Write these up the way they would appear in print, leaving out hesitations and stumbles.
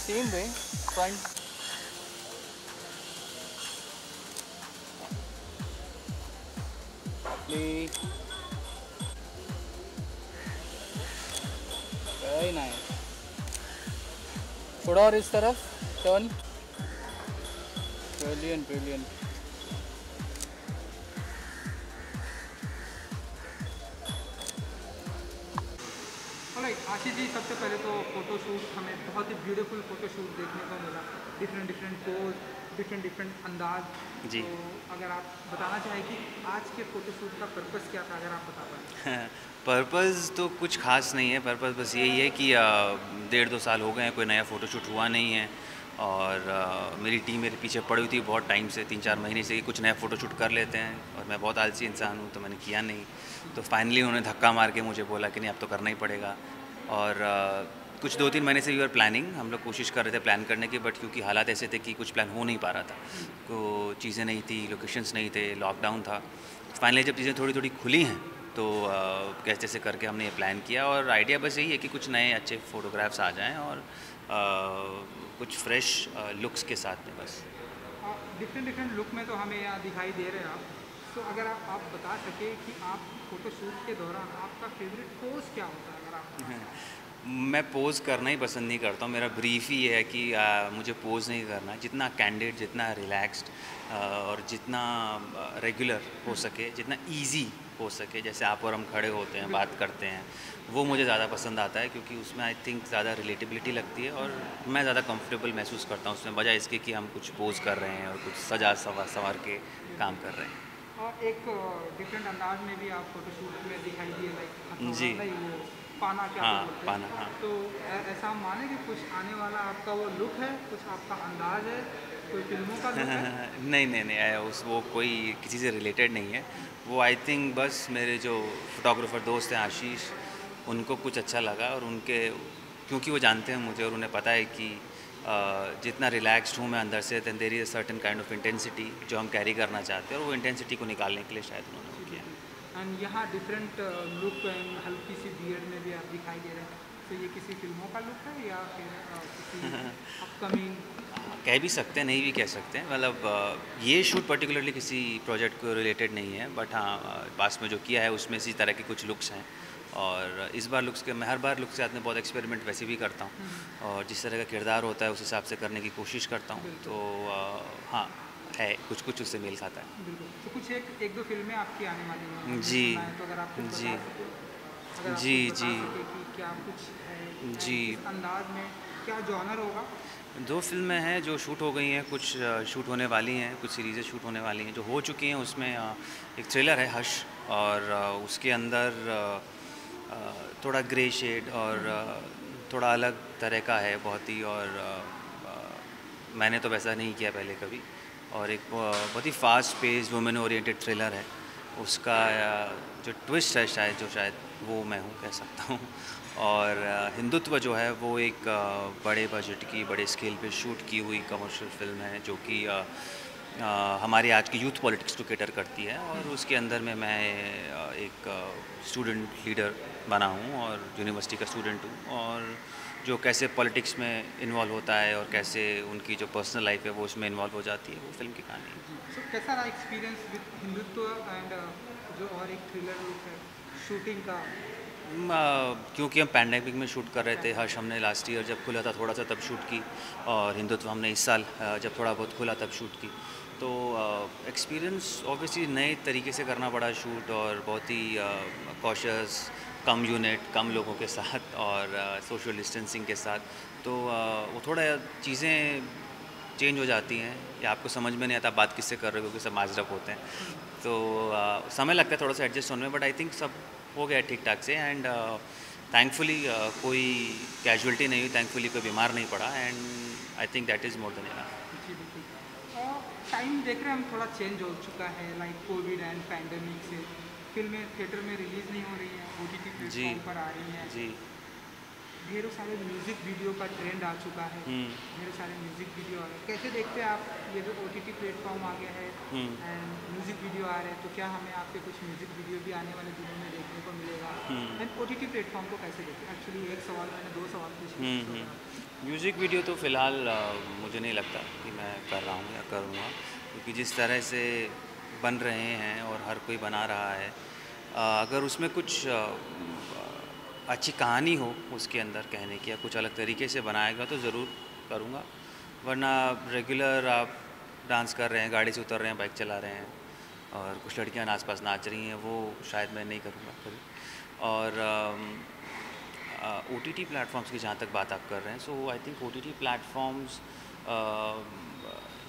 same way, front. Play. Very nice. थोड़ा और इस तरफ turn. Brilliant, brilliant. Alright Ashish ji, सबसे पहले तो फ़ोटोशूट हमें बहुत ही ब्यूटीफुल फ़ोटोशूट देखने को मिला, different different pose, different different अंदाज। जी। तो अगर आप बताना चाहें कि आज के फ़ोटोशूट का पर्पस क्या था, अगर आप बता पाएँ। पर्पज़ तो कुछ ख़ास नहीं है, पर्पज़ बस यही है कि 1.5-2 साल हो गए हैं, कोई नया फ़ोटोशूट हुआ नहीं है और मेरी टीम मेरे पीछे पड़ी हुई थी बहुत टाइम से, 3-4 महीने से कि कुछ नया फ़ोटोशूट कर लेते हैं और मैं बहुत आलसी इंसान हूँ तो मैंने किया नहीं। तो फाइनली उन्होंने धक्का मार के मुझे बोला कि नहीं अब तो करना ही पड़ेगा और कुछ 2-3 महीने से वी आर प्लानिंग, हम लोग कोशिश कर रहे थे प्लान करने की, बट क्योंकि हालात ऐसे थे कि कुछ प्लान हो नहीं पा रहा था, तो चीज़ें नहीं थी, लोकेशंस नहीं थे, लॉकडाउन था। फाइनली जब चीज़ें थोड़ी थोड़ी खुली हैं तो कैसे जैसे करके हमने ये प्लान किया और आइडिया बस यही है कि कुछ नए अच्छे फ़ोटोग्राफ्स आ जाएं और कुछ फ्रेश लुक्स के साथ में बस। डिफरेंट डिफरेंट लुक में तो हमें यहाँ दिखाई दे रहे हैं आप। तो अगर आप बता सके कि आप फ़ोटोशूट के दौरान आपका फेवरेट पोज क्या होता है, अगर आप बताना चाहें। मैं पोज़ करना ही पसंद नहीं करता हूँ, मेरा ब्रीफ ही ये है कि मुझे पोज़ नहीं करना है, जितना कैंडिड, जितना रिलैक्स्ड और जितना रेगुलर हो सके, जितना इजी हो सके, जैसे आप और हम खड़े होते हैं, बात करते हैं, वो मुझे ज़्यादा पसंद आता है क्योंकि उसमें आई थिंक ज़्यादा रिलेटेबिलिटी लगती है और मैं ज़्यादा कंफर्टेबल महसूस करता हूँ उसमें, बजाय इसके कि हम कुछ पोज़ कर रहे हैं और कुछ सजा संवार के काम कर रहे हैं। और एक डिफरेंट अंदाज में भी आप फ़ोटोशूट में दिखाई दिए, लाइक हथौड़ा जी। नहीं, वो पाना क्या हाँ, बोलते पाना, हैं। हाँ। तो ऐसा हम माने कि कुछ आने वाला आपका वो लुक है, कुछ आपका अंदाज है, कोई फिल्मों का लुक है। नहीं, नहीं, नहीं, उस वो कोई किसी से रिलेटेड नहीं है। वो आई थिंक बस मेरे जो फ़ोटोग्राफ़र दोस्त हैं आशीष, उनको कुछ अच्छा लगा और उनके क्योंकि वो जानते हैं मुझे और उन्हें पता है कि जितना रिलैक्स्ड हूँ मैं अंदर से, then there is a certain kind of intensity जो हम कैरी करना चाहते हैं और वो इंटेंसिटी को निकालने के लिए शायद उन्होंने जी वो किया। बिल्कुल। एंड यहाँ डिफरेंट लुक एंड हल्की सी बियर्ड में भी आप दिखाई दे रहे हैं। तो ये किसी फिल्मों का लुक है या फिर किसी अपकमिंग। कह भी सकते हैं, नहीं भी कह सकते हैं, मतलब ये शूट पर्टिकुलरली किसी प्रोजेक्ट को रिलेटेड नहीं है, बट हाँ पास में जो किया है उसमें इसी तरह के कुछ लुक्स हैं और इस बार लुक्स के मैं हर बार लुक्स के साथ में बहुत एक्सपेरिमेंट वैसे भी करता हूँ और जिस तरह का किरदार होता है उस हिसाब से करने की कोशिश करता हूँ, बिल्कुल तो हाँ है कुछ कुछ उससे मेल खाता है। बिल्कुल। तो कुछ एक एक दो फिल्में आपकी आने वाली हैं, हमने जी सुना है। तो अगर आप कुछ जी बता सकें, अगर आप जी कुछ बता जी सकें कि क्या कुछ है जी। एंड किस अंदाज में, क्या जॉनर होगा। 2 फ़िल्में हैं जो शूट हो गई हैं, कुछ शूट होने वाली हैं, कुछ सीरीज़ें शूट होने वाली हैं, जो हो चुकी हैं उसमें एक थ्रिलर है हश और उसके अंदर थोड़ा ग्रे शेड और थोड़ा अलग तरह का है बहुत ही और मैंने तो वैसा नहीं किया पहले कभी और एक बहुत ही fast paced women oriented thriller है। उसका जो ट्विस्ट है शायद वो मैं हूँ कह सकता हूँ और हिंदुत्व जो है वो एक बड़े बजट की बड़े स्केल पे शूट की हुई कमर्शियल फ़िल्म है जो कि हमारे आज की यूथ पॉलिटिक्स को कैटर करती है और उसके अंदर में मैं एक स्टूडेंट लीडर बना हूँ और यूनिवर्सिटी का स्टूडेंट हूँ और जो कैसे पॉलिटिक्स में इन्वॉल्व होता है और कैसे उनकी जो पर्सनल लाइफ है वो उसमें इन्वॉल्व हो जाती है, वो फिल्म की कहानी है। सो कैसा रहा एक्सपीरियंस विद हिंदुत्व एंड जो और एक थ्रिलर लुक है शूटिंग का। क्योंकि हम पैंडेमिक में शूट कर रहे थे, हर्ष हमने लास्ट ईयर जब खुला था थोड़ा सा तब शूट की और हिंदुत्व हमने इस साल जब थोड़ा बहुत खुला तब शूट की, तो एक्सपीरियंस ऑब्वियसली नए तरीके से करना पड़ा शूट और बहुत ही कॉशियस, कम यूनिट, कम लोगों के साथ और सोशल डिस्टेंसिंग के साथ, तो वो थोड़ा चीज़ें चेंज हो जाती हैं या आपको समझ में नहीं आता बात किससे कर रहे हो क्योंकि सब माजरप होते हैं, तो समय लगता है थोड़ा सा एडजस्ट होने में, बट आई थिंक सब हो गया ठीक ठाक से एंड थैंकफुली कोई कैजुअलिटी नहीं हुई, थैंकफुली कोई बीमार नहीं पड़ा and I think that is more than enough. जी बिल्कुल। और टाइम देख रहे हैं हम, थोड़ा चेंज हो चुका है, लाइक कोविड एंड पैंडेमिक से फिल्में थिएटर में रिलीज़ नहीं हो रही हैं, OTT जी प्लेटफॉर्म पर आ रही हैं। जी। ढेरों सारे म्यूज़िक वीडियो का ट्रेंड आ चुका है, ढेरों सारे म्यूज़िक वीडियो आ रहे हैं, कैसे देखते हैं आप ये जो OTT प्लेटफॉर्म आ गया है एंड म्यूज़िक वीडियो आ रहे हैं, तो क्या हमें आपके कुछ म्यूज़िक वीडियो भी आने वाले दिनों में देखने को मिलेगा? एंड OTT प्लेटफॉर्म को कैसे देखते हैं? एक्चुअली एक सवाल मैंने 2 सवाल पूछे। म्यूज़िक वीडियो तो फ़िलहाल मुझे नहीं लगता कि मैं कर रहा हूँ या करूँगा, क्योंकि जिस तरह से बन रहे हैं और हर कोई बना रहा है, अगर उसमें कुछ अच्छी कहानी हो उसके अंदर कहने की या कुछ अलग तरीके से बनाया गया तो ज़रूर करूँगा, वरना रेगुलर आप डांस कर रहे हैं, गाड़ी से उतर रहे हैं, बाइक चला रहे हैं और कुछ लड़कियाँ आस-पास नाच रही हैं, वो शायद मैं नहीं करूँगा कभी। और OTT प्लेटफॉर्म्स की जहाँ तक बात आप कर रहे हैं, so I think OTT platforms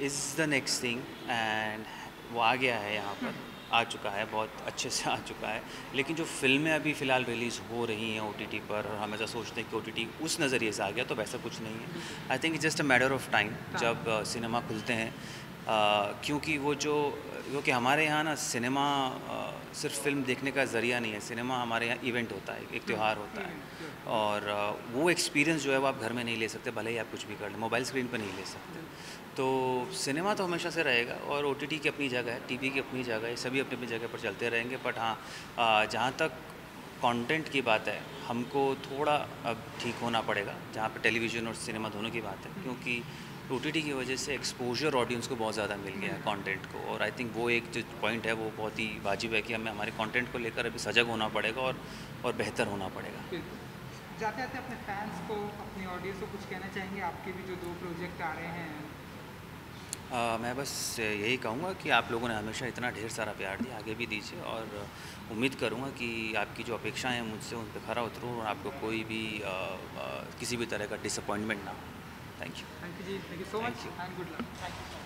is the next thing and वो आ गया है यहाँ पर, आ चुका है, बहुत अच्छे से आ चुका है। लेकिन जो फ़िल्में अभी फ़िलहाल रिलीज़ हो रही हैं OTT पर और हम ऐसा सोचते हैं कि OTT उस नज़रिए से आ गया, तो वैसा कुछ नहीं है। I think it's just a matter of time जब सिनेमा खुलते हैं, क्योंकि क्योंकि हमारे यहाँ ना सिनेमा सिर्फ फिल्म देखने का ज़रिया नहीं है, सिनेमा हमारे यहाँ इवेंट होता है, एक त्यौहार होता है और वो एक्सपीरियंस जो है वो आप घर में नहीं ले सकते, भले ही आप कुछ भी कर लें, मोबाइल स्क्रीन पर नहीं ले सकते। तो सिनेमा तो हमेशा से रहेगा और OTT की अपनी जगह है, TV की अपनी जगह है, सभी अपनी अपनी जगह पर चलते रहेंगे। बट हाँ, जहाँ तक कंटेंट की बात है, हमको थोड़ा अब ठीक होना पड़ेगा, जहाँ पे टेलीविज़न और सिनेमा दोनों की बात है, क्योंकि OTT की वजह से एक्सपोजर ऑडियंस को बहुत ज़्यादा मिल गया है कंटेंट को, और आई थिंक वो एक जो पॉइंट है वो बहुत ही वाजिब है कि हमें हमारे कंटेंट को लेकर अभी सजग होना पड़ेगा और बेहतर होना पड़ेगा। जाते जाते अपने फैंस को, अपनी ऑडियंस को कुछ कहना चाहेंगे? आपके भी जो 2 प्रोजेक्ट आ रहे हैं। मैं बस यही कहूँगा कि आप लोगों ने हमेशा इतना ढेर सारा प्यार दिया, आगे भी दीजिए और उम्मीद करूँगा कि आपकी जो अपेक्षाएं हैं मुझसे उन पर खरा उतरूँ और आपको कोई भी किसी भी तरह का डिसअपॉइंटमेंट ना हो। Thank you ji, thank you so much Thank you. And good luck. Thank you.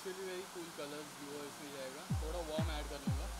Will be very cool colours blue और इसमें जाएगा, थोड़ा वार्म ऐड करने होगा।